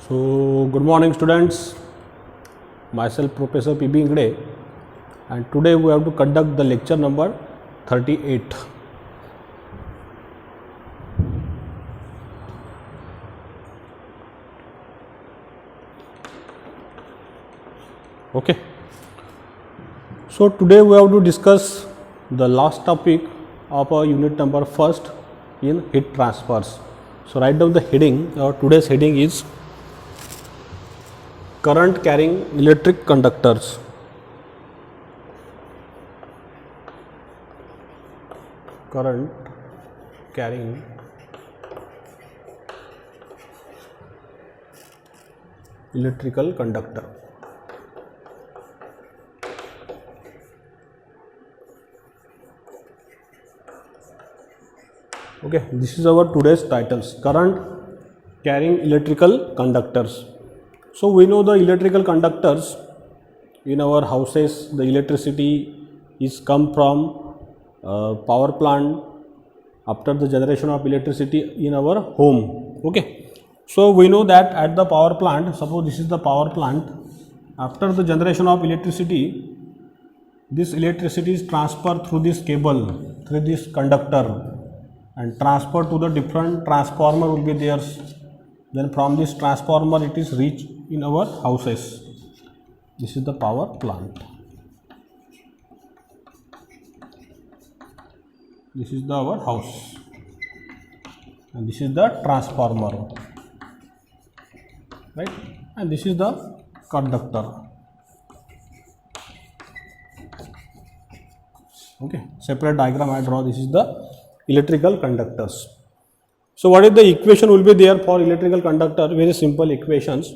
So, good morning students, myself Professor P.B. Ingde, and today we have to conduct the lecture number 38. Okay. So, today we have to discuss the last topic of our unit number first in heat transfers. So, write down the heading. Our today's heading is current carrying electric conductors. Current carrying electrical conductor. Okay, this is our today's titles, current carrying electrical conductors. So we know the electrical conductors in our houses, the electricity is come from power plant after the generation of electricity in our home. Okay, so we know that at the power plant, suppose this is the power plant, after the generation of electricity, this electricity is transferred through this cable, through this conductor, and transferred to the different transformer will be there. Then from this transformer it is reached in our houses. This is the power plant. This is our house, and this is the transformer, right? And this is the conductor. Okay, separate diagram I draw. This is the electrical conductors. So what is the equation will be there for electrical conductor? Very simple equations.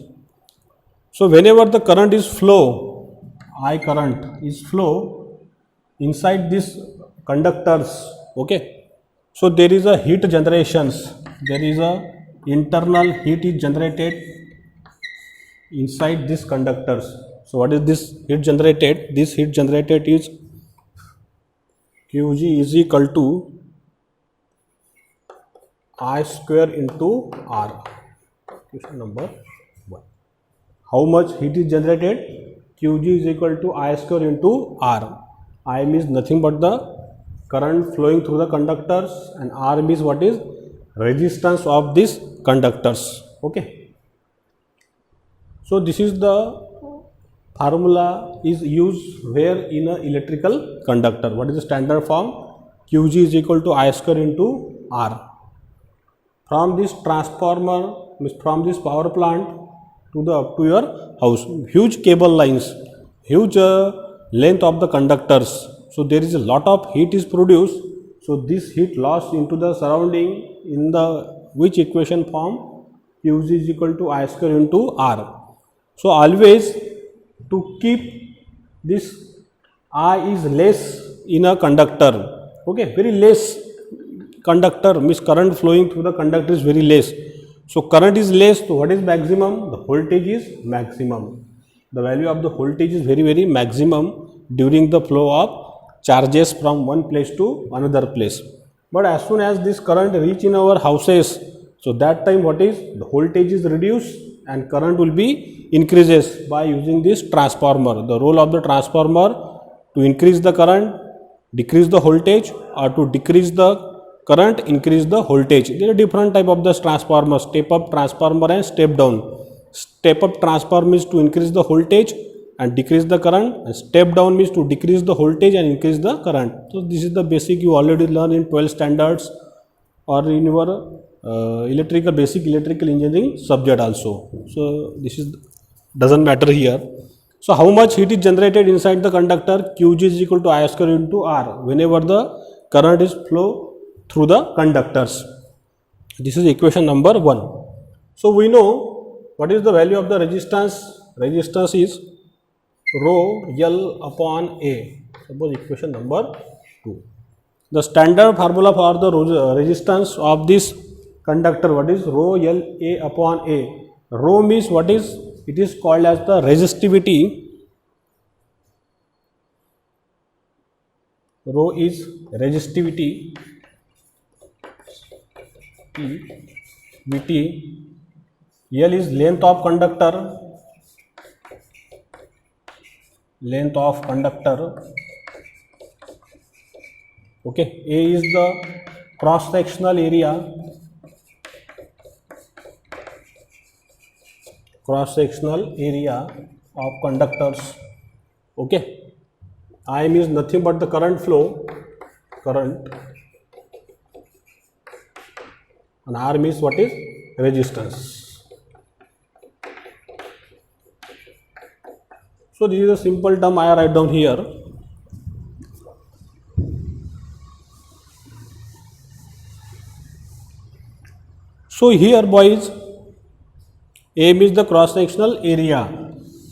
So whenever the current is flow, I current is flow inside these conductors. Okay, so there is a heat generations. There is a internal heat is generated inside these conductors. So what is this heat generated? This heat generated is Qg is equal to I square into R. Question number 1. How much heat is generated? Qg is equal to I square into R. I means nothing but the current flowing through the conductors, and R means what is resistance of these conductors. Okay. So this is the formula is used where in a electrical conductor. What is the standard form? Qg is equal to I square into R. From this transformer, from this power plant to the up to your house, huge cable lines, huge length of the conductors. So there is a lot of heat is produced. So this heat loss into the surrounding in the which equation form? Qg is equal to I square into R. So always to keep this I is less in a conductor. Okay, very less conductor means current flowing through the conductor is very less. So current is less, so what is maximum? The voltage is maximum. The value of the voltage is very maximum during the flow of charges from one place to another place. But as soon as this current reach in our houses, so that time what is? The voltage is reduced and current will be increases by using this transformer. The role of the transformer to increase the current, decrease the voltage, or to decrease the current, increase the voltage. There are different type of this transformer, step up transformer and step down. Step up transformer is to increase the voltage and decrease the current, and step down means to decrease the voltage and increase the current. So this is the basic you already learn in 12 standards or in your basic electrical engineering subject also. So this is doesn't matter here. So how much heat is generated inside the conductor? Qg is equal to I square into R whenever the current is flow through the conductors. This is equation number 1. So we know what is the value of the resistance. Resistance is rho L upon A. Suppose equation number 2. The standard formula for the resistance of this conductor, what is rho L A upon A. Rho means what is? It is called as the resistivity. Rho is resistivity Vt, L is length of conductor, okay. A is the cross sectional area of conductors, okay. Im is nothing but the current flow, and R means what is resistance. So this is a simple term I write down here. So here boys, M is the cross sectional area.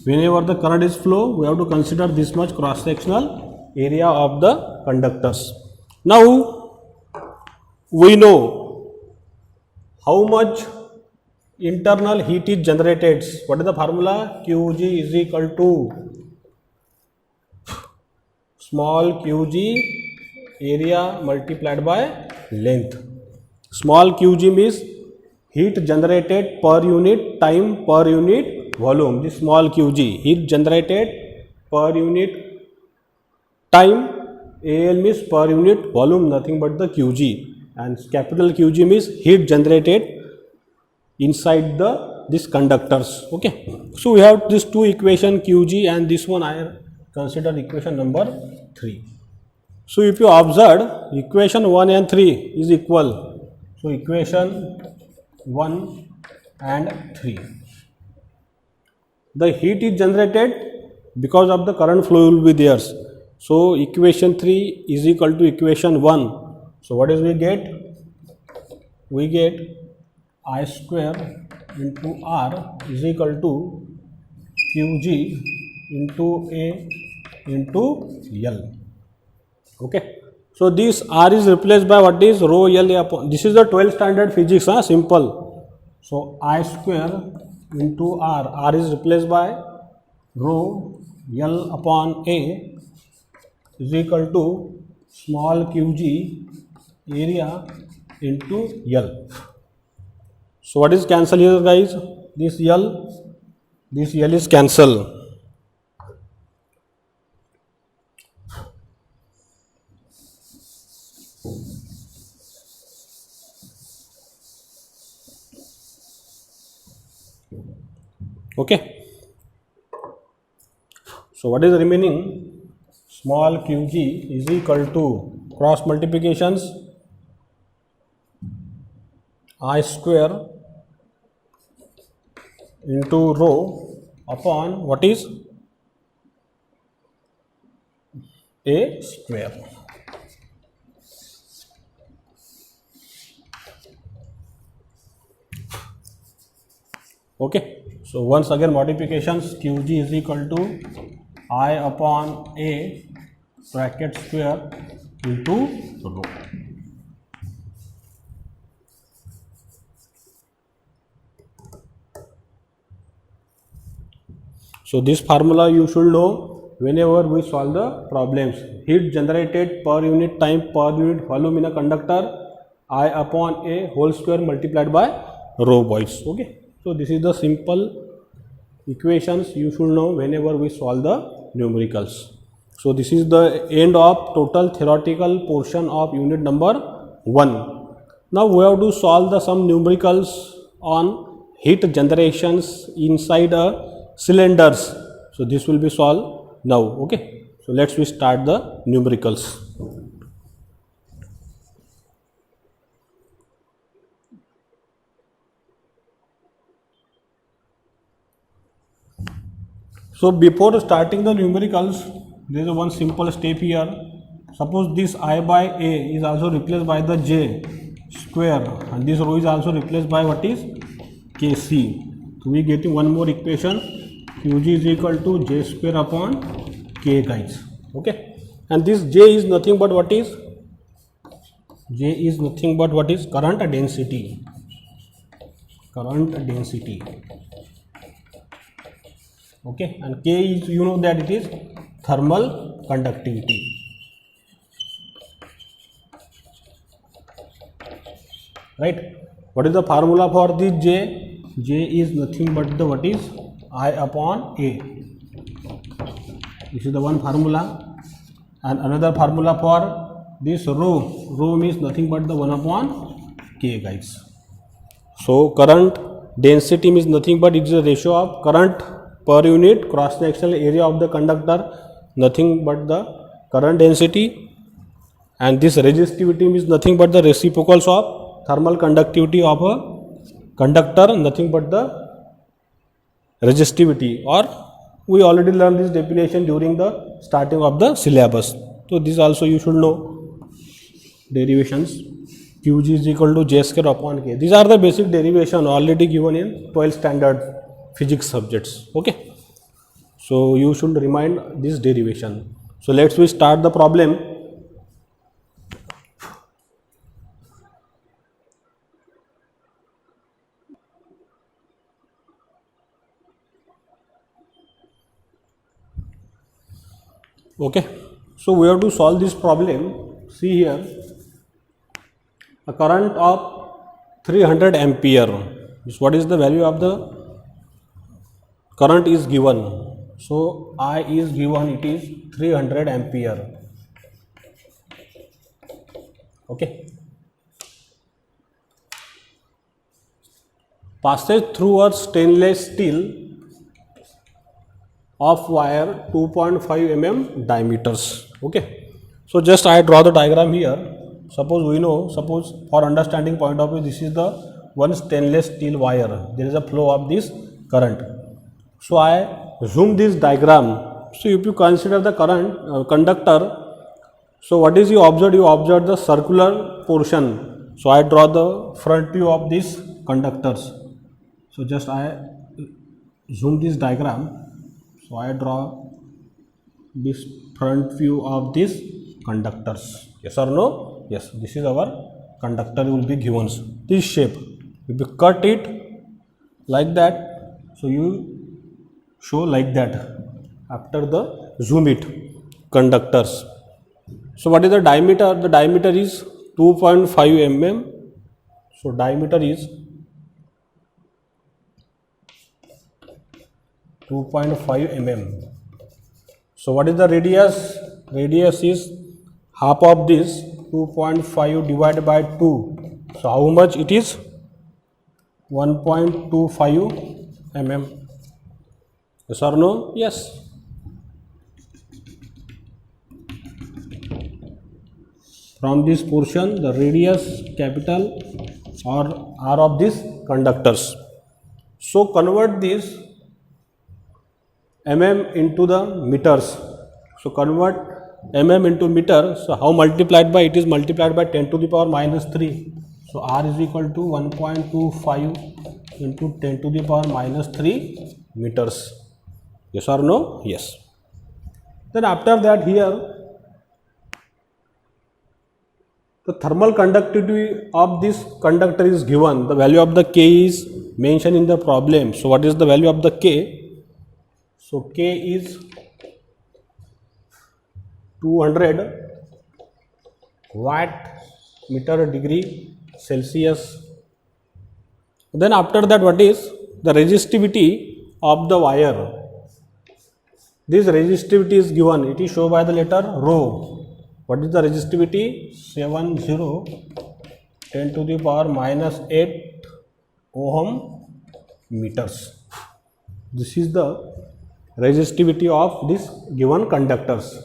Whenever the current is flow, we have to consider this much cross sectional area of the conductors. Now we know how much internal heat is generated. What is the formula? Qg is equal to small qg area multiplied by length. Small qg means heat generated per unit time per unit volume. This small qg, heat generated per unit time. Al means per unit volume, nothing but the qg, and capital Qg means heat generated inside this conductors, okay. So we have these two equation qg, and this one I consider equation number 3. So if you observe, equation 1 and 3 is equal. So equation 1 and 3, the heat is generated because of the current flow will be there. So equation 3 is equal to equation 1. So what is we get? We get I square into R is equal to Qg into A into L, okay. So this R is replaced by what is rho L upon, this is the 12th standard physics, simple. So I square into R is replaced by rho L upon A is equal to small qg area into L. So what is cancel here guys? This L is cancel. Okay. So what is remaining? Small qg is equal to cross multiplications I square into rho upon what is A square. Okay. So once again modifications, qg is equal to I upon A bracket square into rho. So this formula you should know whenever we solve the problems. Heat generated per unit time per unit volume in a conductor, I upon A whole square multiplied by rho boys, okay. So this is the simple equations you should know whenever we solve the numericals. So this is the end of total theoretical portion of unit number 1. Now we have to solve some numericals on heat generations inside a cylinders. So this will be solved now, okay. So let's start the numericals. So before starting the numericals, there is one simple step here. Suppose this I by A is also replaced by the J square, and this rho is also replaced by what is Kc. So we getting one more equation, Qg is equal to J square upon K guys, okay. And this J is nothing but what is? J is nothing but what is? Current density. Okay, and K is, you know that it is thermal conductivity. Right? What is the formula for this J? J is nothing but the what is I upon A. This is the one formula. And another formula for this rho. Rho means nothing but the 1 upon K, guys. So current density means nothing but it is a ratio of current per unit cross sectional area of the conductor, nothing but the current density. And this resistivity means nothing but the reciprocals of thermal conductivity of a conductor, nothing but the resistivity, or we already learned this definition during the starting of the syllabus. So this also you should know derivations. Qg is equal to J square upon K. These are the basic derivation already given in 12th standard physics subjects. Okay. So you should remind this derivation. So let's we start the problem. Okay. So we have to solve this problem. See here. A current of 300 ampere. What is the value of the current is given. So I is given, it is 300 ampere. Okay. Passes through a stainless steel of wire 2.5 mm diameters. Okay. So just I draw the diagram here. Suppose we know, suppose for understanding point of view, this is the one stainless steel wire. There is a flow of this current. So I zoom this diagram. So if you consider the current conductor, so what is you observe? You observe the circular portion. So I draw the front view of these conductors. So just I zoom this diagram. So I draw this front view of these conductors. Yes or no? Yes, this is our conductor will be given this shape. If you cut it like that, so you show like that after the zoom it conductors. So what is the diameter? The diameter is 2.5 mm. So diameter is 2.5 mm. So what is the radius? Radius is half of this 2.5 divided by 2. So how much it is? 1.25 mm. Yes or no? Yes. From this portion, the radius capital or R of these conductors. So convert this mm into the meters. So convert mm into meter. So how multiplied by? It is multiplied by 10 to the power minus 3. So R is equal to 1.25 into 10 to the power minus 3 meters. Yes or no? Yes. Then after that here, the thermal conductivity of this conductor is given. The value of the K is mentioned in the problem. So what is the value of the K? So K is 200 watt meter degree Celsius. Then after that, what is the resistivity of the wire? This resistivity is given. It is shown by the letter rho. What is the resistivity? 70 10 to the power minus 8 ohm meters. This is the resistivity of this given conductors.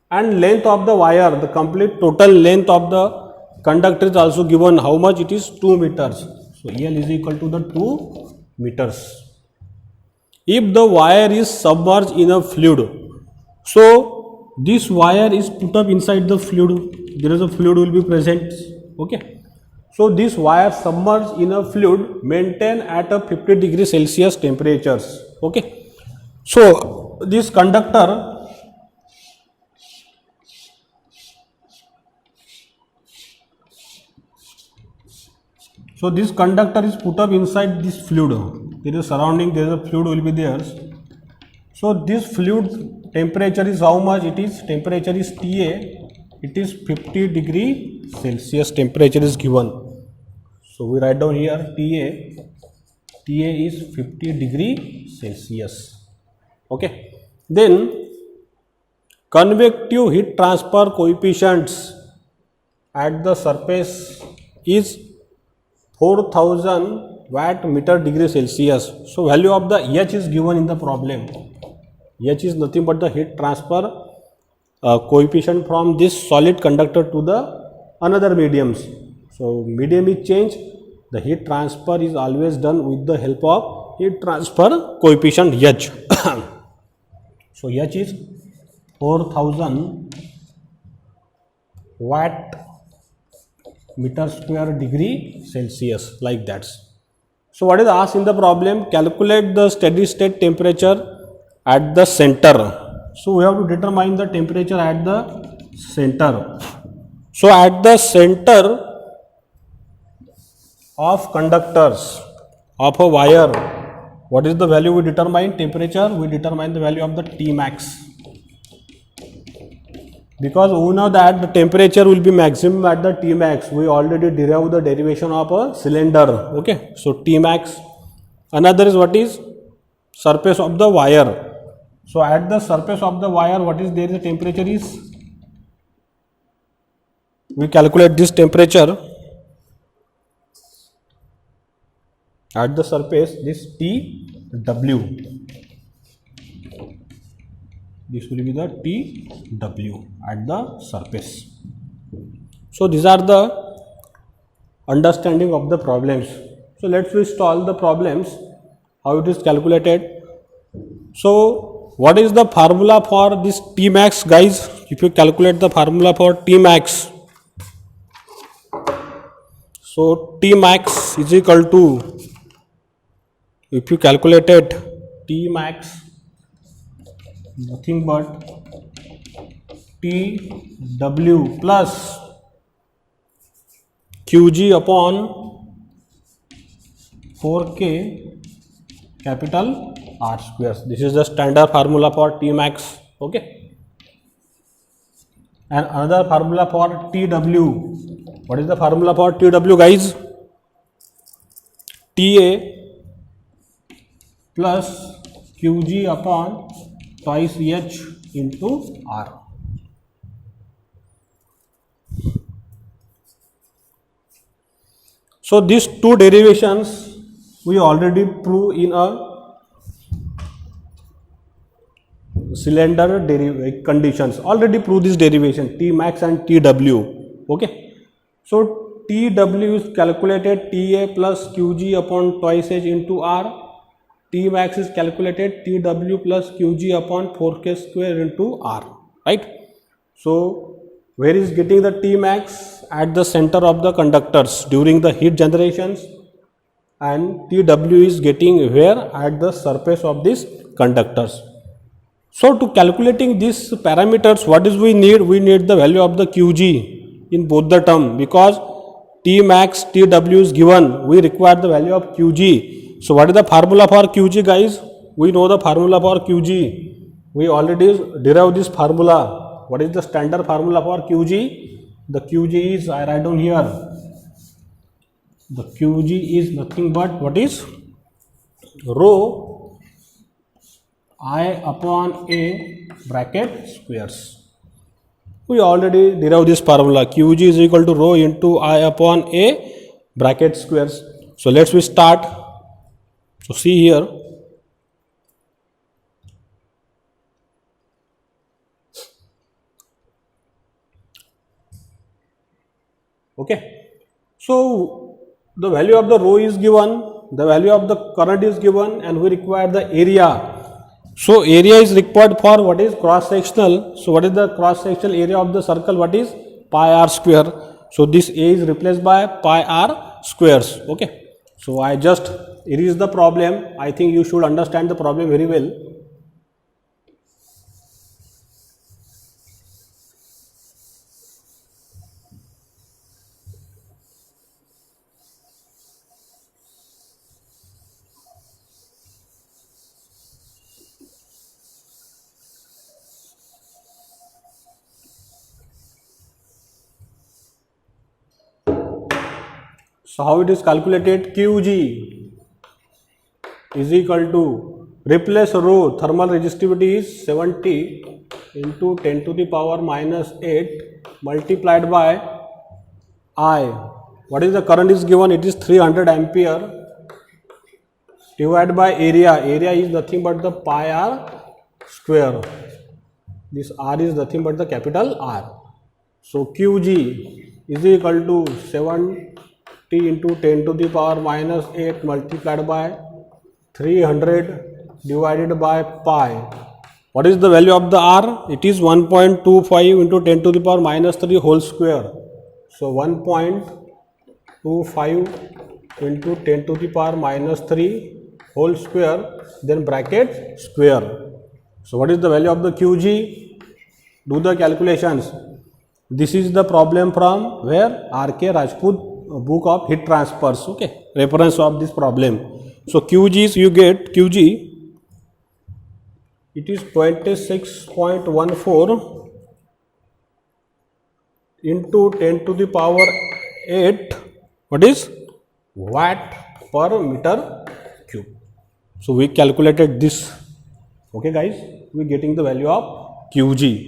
And length of the wire, the complete total length of the conductor is also given. How much it is? 2 meters. So L is equal to the 2 meters. If the wire is submerged in a fluid, so this wire is put up inside the fluid. There is a fluid will be present. Okay. So this wire submerged in a fluid maintain at a 50 degree Celsius temperatures. Okay. So this conductor, so this conductor is put up inside this fluid. There is surrounding, there is a fluid will be there. So this fluid temperature is how much? It is temperature is TA. It is 50 degree Celsius temperature is given. So we write down here TA is 50 degree Celsius. Okay. Then convective heat transfer coefficients at the surface is 4000 watt meter degree Celsius. So value of the H is given in the problem. H is nothing but the heat transfer coefficient from this solid conductor to the another mediums. So medium is changed. The heat transfer is always done with the help of heat transfer coefficient H. So H is 4000 watt meter square degree Celsius, like that. So what is asked in the problem? Calculate the steady state temperature at the center. So we have to determine the temperature at the center. So at the center of conductors of a wire, what is the value we determine? Temperature, we determine the value of the T max. Because we know that the temperature will be maximum at the T max. We already derived the derivation of a cylinder. Okay. So T max. Another is what is surface of the wire. So at the surface of the wire, what is there? The temperature is, we calculate this temperature at the surface, this TW. This will be the TW at the surface. So these are the understanding of the problems. So let's solve the problems, how it is calculated. So what is the formula for this T max, guys? If you calculate the formula for T max, so T max is equal to, if you calculated T max, nothing but TW plus QG upon 4K capital R squares. This is the standard formula for T max. Okay. And another formula for TW. What is the formula for TW, guys? TA plus QG upon twice H into R. So these two derivations we already prove in a cylinder conditions. Already prove this derivation T max and TW. Okay. So TW is calculated TA plus QG upon twice H into R. T max is calculated TW plus QG upon 4K square into R, right? So where is getting the T max? At the center of the conductors during the heat generations, and TW is getting where? At the surface of these conductors. So to calculating these parameters, what is we need? We need the value of the QG in both the term, because T max, TW is given. We require the value of QG. So what is the formula for QG, guys? We know the formula for QG. We already derived this formula. What is the standard formula for QG? The QG is, I write down here. The QG is nothing but what is? Rho I upon A bracket squares. We already derived this formula. QG is equal to rho into I upon A bracket squares. So let's we start. So see here. Okay. So the value of the rho is given, the value of the current is given, and we require the area. So area is required for what is cross sectional. So what is the cross sectional area of the circle? What is pi r square. So this A is replaced by pi r squares. Okay. So I just erase the problem. I think you should understand the problem very well. So how it is calculated? Qg is equal to, replace rho, thermal resistivity is 70 into 10 to the power minus 8 multiplied by I. What is the current is given? It is 300 ampere divided by area. Area is nothing but the pi r square. This r is nothing but the capital R. So Qg is equal to 70 into 10 to the power minus 8 multiplied by 300 divided by pi. What is the value of the R? It is 1.25 into 10 to the power minus 3 whole square. So 1.25 into 10 to the power minus 3 whole square, then bracket square. So what is the value of the Qg? Do the calculations. This is the problem from where R.K. Rajput book of heat transfers. Okay, reference of this problem. So Qg is, you get Qg, it is 26.14 into 10 to the power 8, what is watt per meter cube. So we calculated this. Okay guys, we are getting the value of Qg.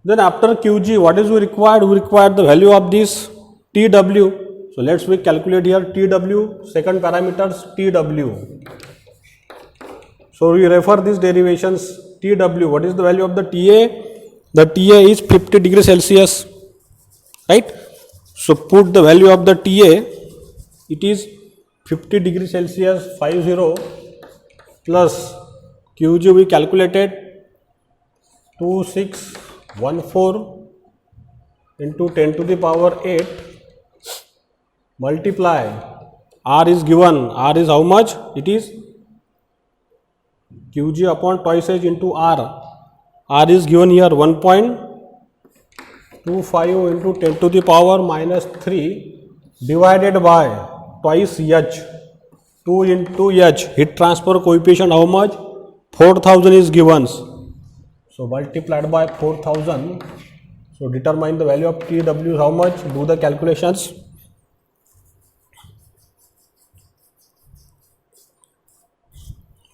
Then after Qg, what is we required? We required the value of this Tw. So let's we calculate here Tw, second parameters Tw. So we refer these derivations. Tw, what is the value of the Ta? The Ta is 50 degrees Celsius, right? So put the value of the Ta, it is 50 degrees Celsius 50 plus Qg we calculated 2614 into 10 to the power 8 multiply, R is given, R is how much? It is Qg upon twice h into R. R is given here 1.25 into 10 to the power minus 3 divided by twice h, 2 into h, heat transfer coefficient how much? 4000 is given. So multiplied by 4000. So determine the value of Tw how much? Do the calculations.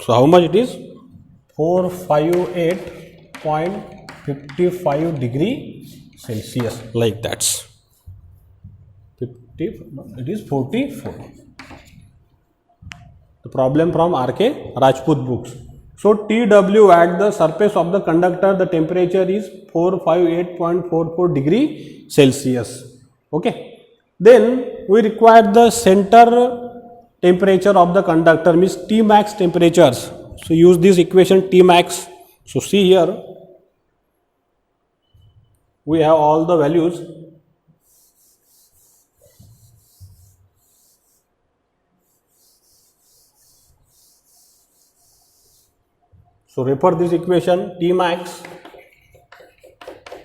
So how much it is? 458.55 degree Celsius, like that. 50, it is 44. The problem from R.K. Rajput books. So Tw at the surface of the conductor, the temperature is 458.44 degree Celsius. Okay. Then we require the center temperature of the conductor, means T max temperatures. So use this equation T max. So see here, we have all the values. So refer this equation. T max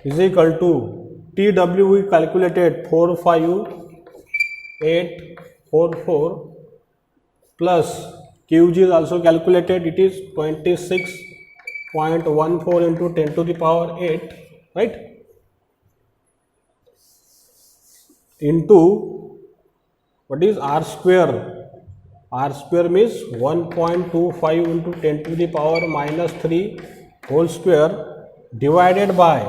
is equal to Tw we calculated 45844 plus Qg is also calculated, it is 26.14 into 10 to the power 8, right, into what is R square. R square means 1.25 into 10 to the power minus 3 whole square divided by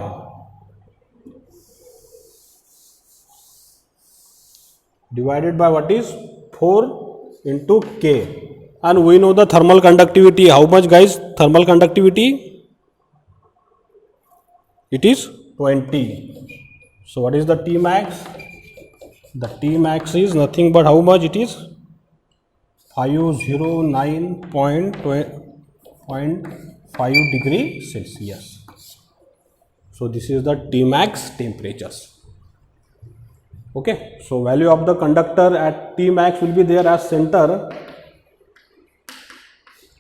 what is 4 into K. And we know the thermal conductivity. How much, guys? Thermal conductivity? It is 20. So what is the T max? The T max is nothing but how much it is? 509.5 degree Celsius. So this is the T max temperatures. Okay. So value of the conductor at T max will be there as center.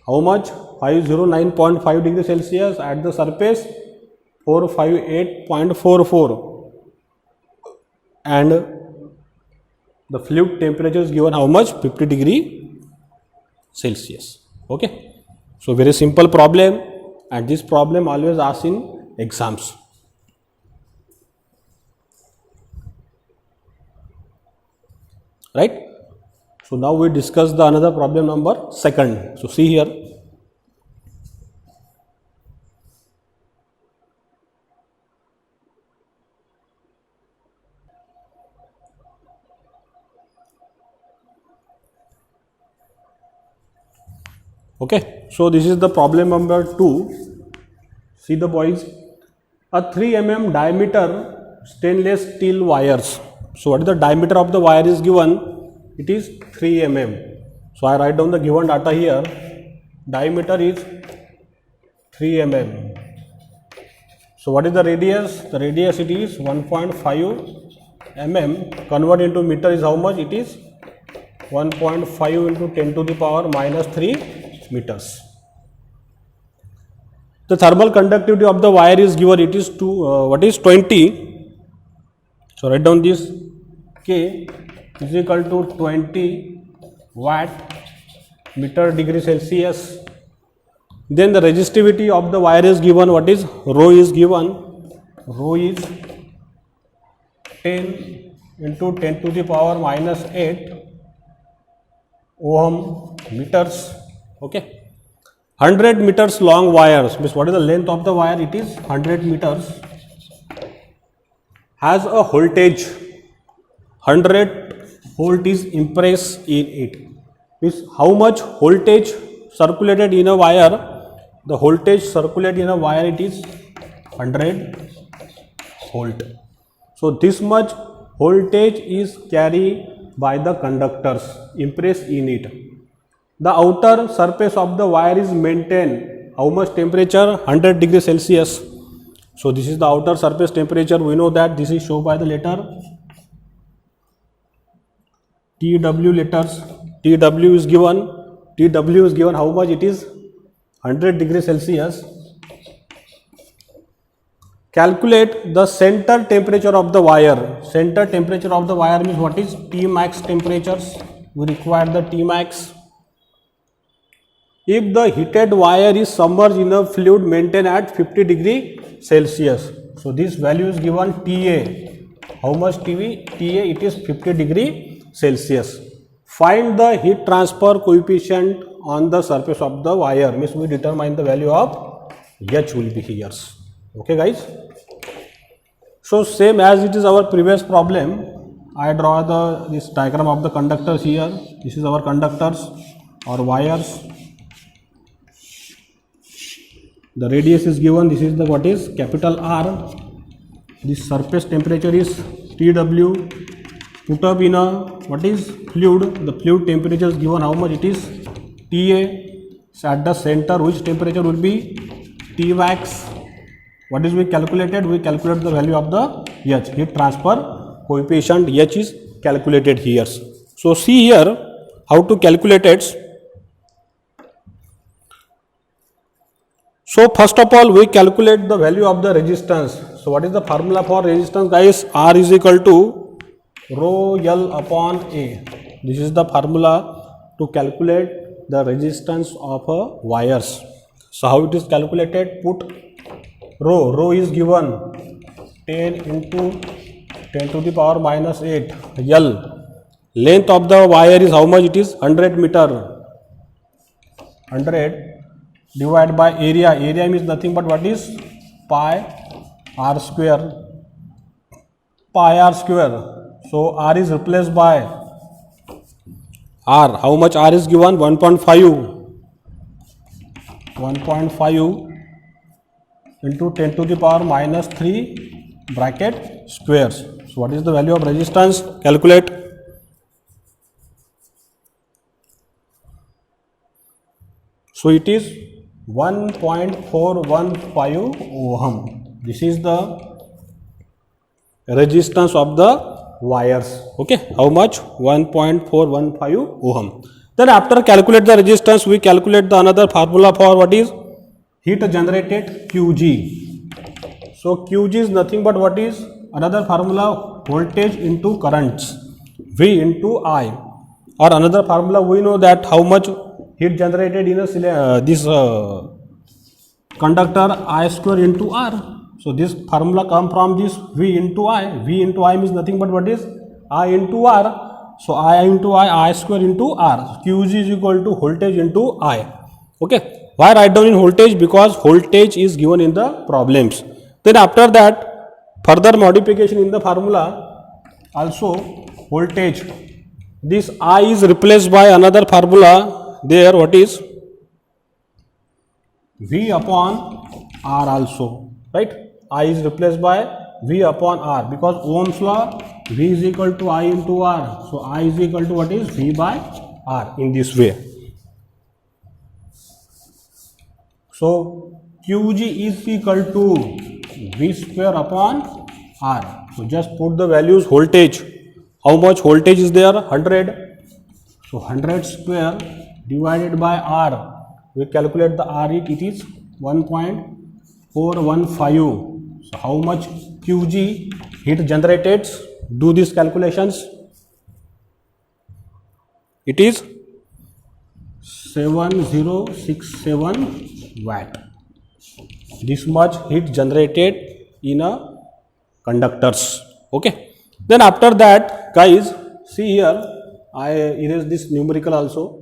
How much? 509.5 degree Celsius. At the surface 458.44, and the fluid temperature is given how much? 50 degree Celsius. Okay. So very simple problem. and this problem always asked in exams. Right? So now we discuss the another problem number 2. So see here. Okay, so this is the problem number 2. See the boys, a 3 mm diameter stainless steel wires. So what is the diameter of the wire is given? It is 3 mm. So I write down the given data here. Diameter is 3 mm. So what is the radius? The radius it is 1.5 mm. Convert into meter is how much? It is 1.5 into 10 to the power minus 3 meters. The thermal conductivity of the wire is given. It is 20. So write down this. K is equal to 20 watt meter degree Celsius. Then the resistivity of the wire is given. What is rho is given? Rho is 10 into 10 to the power minus 8 ohm meters. Okay. 100 meters long wires, means what is the length of the wire? It is 100 meters. Has a voltage 100 volt is impressed in it. Means how much voltage circulated in a wire? The voltage circulated in a wire, it is 100 volt. So this much voltage is carried by the conductors impressed in it. The outer surface of the wire is maintained. How much temperature? 100 degrees Celsius. So this is the outer surface temperature. We know that this is shown by the letter TW letters. TW is given. TW is given how much? It is 100 degrees Celsius. Calculate the center temperature of the wire. Center temperature of the wire means what is T max temperatures. We require the T max. If the heated wire is submerged in a fluid maintained at 50 degree Celsius. So this value is given TA. How much TV? TA, it is 50 degree Celsius. Find the heat transfer coefficient on the surface of the wire. Means we determine the value of H will be here. Okay guys. So same as it is our previous problem. I draw this diagram of the conductors here. This is our conductors or wires. The radius is given. This is the what is capital R. This surface temperature is TW. Put up in a what is fluid. The fluid temperature is given how much? It is TA. So at the center, which temperature will be T max. What is we calculated? We calculate the value of the H, heat transfer coefficient. H is calculated here. So see here how to calculate it. So first of all, we calculate the value of the resistance. So what is the formula for resistance, guys? R is equal to rho L upon A. This is the formula to calculate the resistance of wires. So how it is calculated? Put rho is given 10 into 10 to the power minus 8 L. Length of the wire is how much? It is 100 meter. 100 divided by area. Area means nothing but what is pi r square. Pi r square. So r is replaced by r. How much r is given? 1.5. 1.5 into 10 to the power minus 3 bracket squares. So what is the value of resistance? Calculate. So it is 1.415 ohm. This is the resistance of the wires. Okay, how much? 1.415 ohm. Then after calculate the resistance, we calculate the another formula for what is heat generated, Qg. So Qg is nothing but what is another formula, voltage into currents, V into I. Or another formula, we know that how much heat generated in a conductor I square into R. So this formula come from this V into I. V into I means nothing but what is I into R. So I into I square into R. Qg is equal to voltage into I. Okay. Why write down in voltage? Because voltage is given in the problems. Then after that, further modification in the formula, also voltage. This I is replaced by another formula there. What is V upon R also, right? I is replaced by V upon R because Ohm's law, V is equal to I into R. So I is equal to what is V by R in this way. So Qg is equal to V square upon R. So just put the values voltage. How much voltage is there? 100. So 100 square divided by R. We calculate the R, it is 1.415. So how much Qg heat generated? Do these calculations. It is 7067 watt. This much heat generated in a conductors. Okay. Then after that, guys, see here, I erase this numerical also.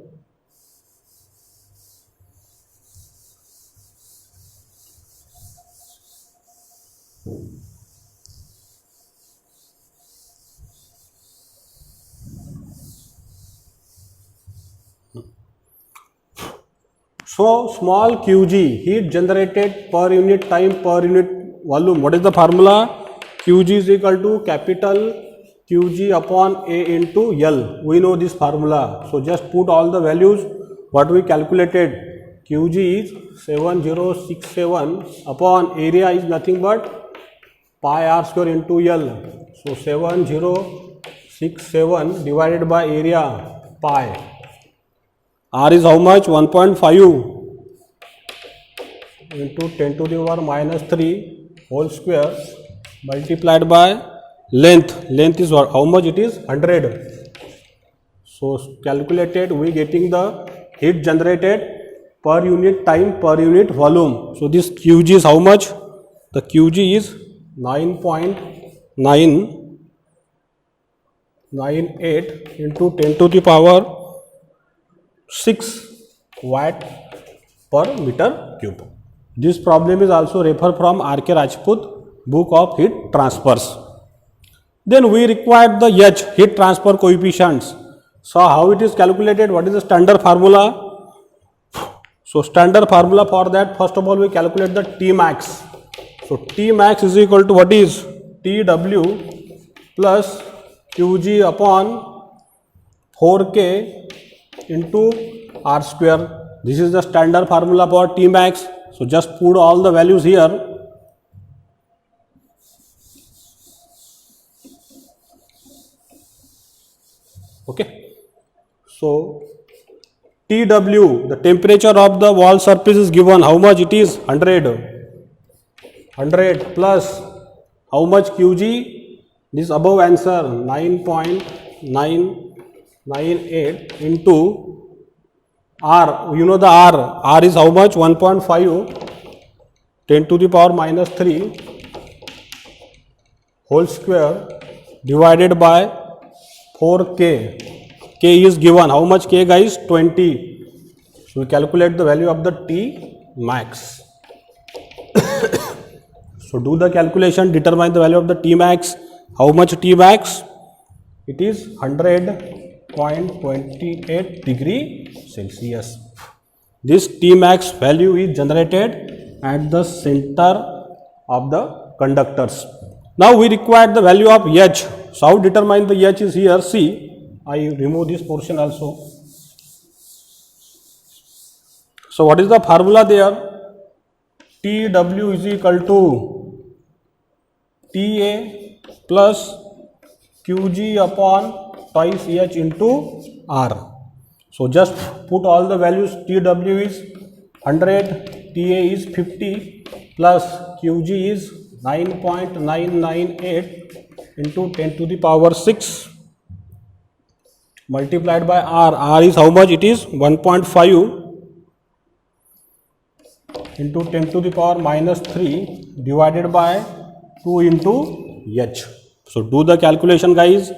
So small Qg, heat generated per unit time per unit volume. What is the formula? Qg is equal to capital Qg upon A into L. We know this formula. So just put all the values what we calculated. Qg is 7067 upon area is nothing but pi r square into L. So 7067 divided by area pi. R is how much? 1.5 into 10 to the power minus 3 whole square multiplied by length. Length is what? How much it is? 100. So calculated, we getting the heat generated per unit time per unit volume. So this Qg is how much? The Qg is 9.998 into 10 to the power 6 watt per meter cube. This problem is also referred from R.K. Rajput book of heat transfers. Then we required the H, heat transfer coefficients. So how it is calculated? What is the standard formula? So standard formula for that, first of all we calculate the T max. So T max is equal to what is TW plus Qg upon 4K into R square. This is the standard formula for T max. So just put all the values here. Okay. So TW, the temperature of the wall surface is given. How much it is? 100. 100 plus how much Qg? This above answer 9.998 into R. You know the R. R is how much? 1.5 10 to the power minus 3 whole square divided by 4K. K is given. How much K, guys? 20. So we calculate the value of the T max. So do the calculation, determine the value of the T max. How much T max? It is 100.28 degree Celsius. This T max value is generated at the center of the conductors. Now we require the value of H. So how determine the H is here? See, I remove this portion also. So what is the formula there? TW is equal to TA plus Qg upon twice H into R. So just put all the values. TW is 100, TA is 50 plus Qg is 9.998 into 10 to the power 6 multiplied by R. R is how much? It is 1.5 into 10 to the power minus 3 divided by 2 into h. So do the calculation, guys.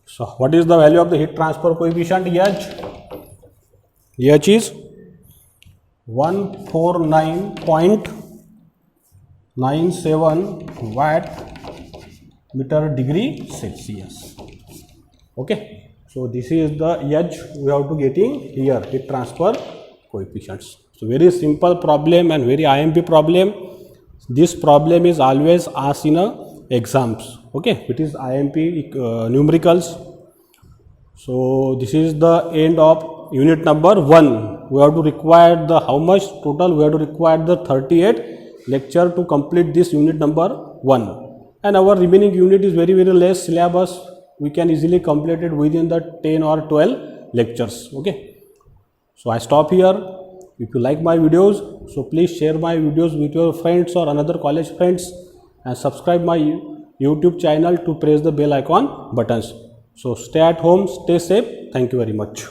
So what is the value of the heat transfer coefficient h? h is 149.97 watt meter degree Celsius. Okay, so this is the h we have to getting here, heat transfer coefficients. So very simple problem and very IMP problem. This problem is always asked in exams. Okay, it is IMP numericals. So this is the end of unit number 1. We have to require the how much total? We have to require the 38 lecture to complete this unit number 1. And our remaining unit is very less syllabus. We can easily complete it within the 10 or 12 lectures. Okay. So I stop here. If you like my videos, so please share my videos with your friends or another college friends, and subscribe my YouTube channel to press the bell icon buttons. So stay at home, stay safe. Thank you very much.